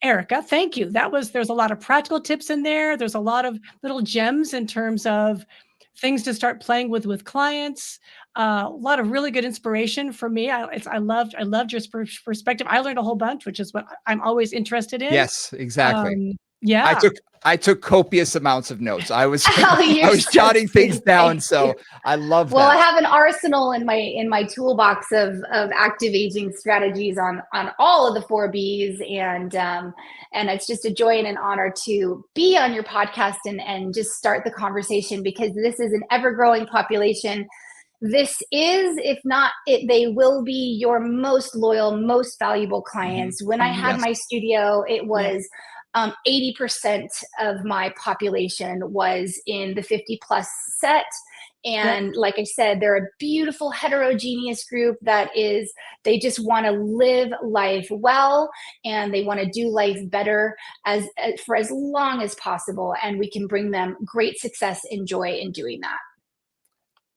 Erica, thank you. There's a lot of practical tips in there. There's a lot of little gems in terms of things to start playing with clients. A lot of really good inspiration for me. I loved your perspective. I learned a whole bunch, which is what I'm always interested in. Yes, exactly. I Yeah. took I took copious amounts of notes. I was Oh, I you're was so jotting things sweet. down, Thank you. so I love Well, I that. have an arsenal in my toolbox of active aging strategies on all of the 4 Bs, and it's just a joy and an honor to be on your podcast and just start the conversation, because this is an ever growing population. This is, if not it, they will be your most loyal, most valuable Mhm. clients. When I had Yes. my studio, it Yeah. was 80% of my population was in the 50 plus set. Yep. And like I said, they're a beautiful heterogeneous group they just want to live life well, and they want to do life better for as long as possible. And we can bring them great success and joy in doing that.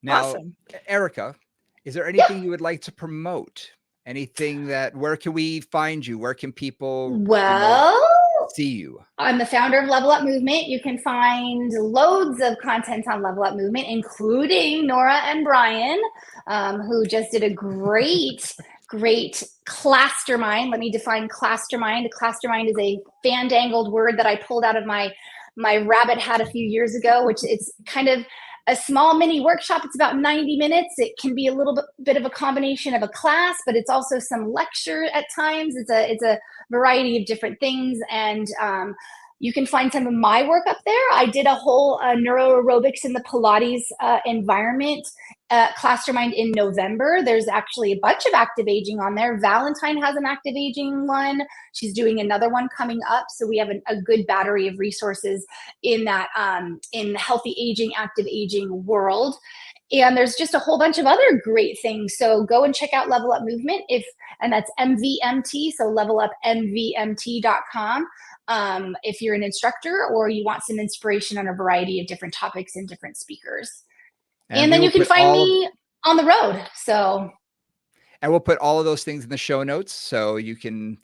Now, Awesome. Erica, is there Yeah. anything you would like to promote? Anything where can we find you? Where can people, Well, see you? I'm the founder of Level Up Movement. You can find loads of content on Level Up Movement, including Nora and Brian, who just did a great clustermind. Let me define clustermind. A clustermind is a fandangled word that I pulled out of my rabbit hat a few years ago, which it's kind of a small mini workshop. It's about 90 minutes. It can be a little bit of a combination of a class, but it's also some lecture at times. It's a variety of different things. And you can find some of my work up there. I did a whole neuroaerobics in the Pilates environment Clustermind in November. There's actually a bunch of active aging on there. Valentine has an active aging one. She's doing another one coming up. So we have a good battery of resources in that in the healthy aging, active aging world. And there's just a whole bunch of other great things. So go and check out Level Up Movement, and that's MVMT, so levelupmvmt.com. If you're an instructor or you want some inspiration on a variety of different topics and different speakers. And then you can find me on the road. So, and we'll put all of those things in the show notes, so you can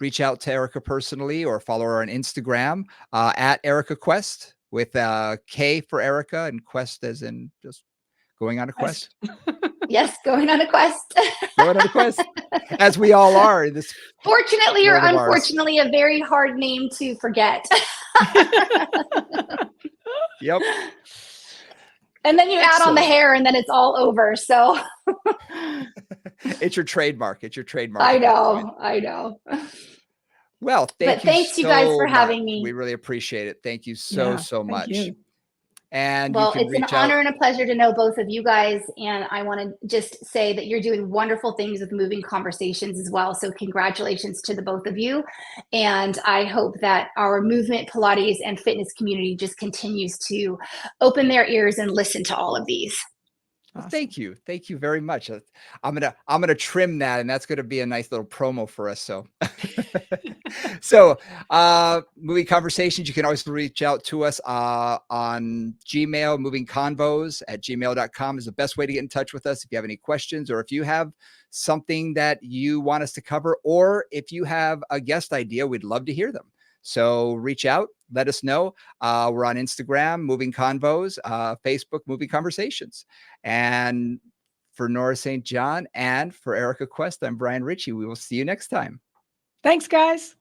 reach out to Erika personally or follow her on Instagram at Erika Quest, with K for Erika and Quest as in just going on a quest. Yes, going on a quest. Going on a quest, as we all are in this. Fortunately or unfortunately, a very hard name to forget. Yep. And then you add on the hair, and then it's all over. So it's your trademark. It's your trademark. I know. Well, thanks you guys for having me. We really appreciate it. Thank you so much. You. And well, it's an honor and a pleasure to know both of you guys. And I want to just say that you're doing wonderful things with Moving Conversations as well. So congratulations to the both of you. And I hope that our movement, Pilates, and fitness community just continues to open their ears and listen to all of these. Well, thank you very much. I'm gonna trim that, and that's gonna be a nice little promo for us. So, Moving Conversations, you can always reach out to us on Gmail. movingconvos@gmail.com is the best way to get in touch with us if you have any questions, or if you have something that you want us to cover, or if you have a guest idea, we'd love to hear them. So reach out, let us know. We're on Instagram, Moving Convos, Facebook, Moving Conversations. And for Nora St. John and for Erika Quest, I'm Brian Ritchie. We will see you next time. Thanks, guys.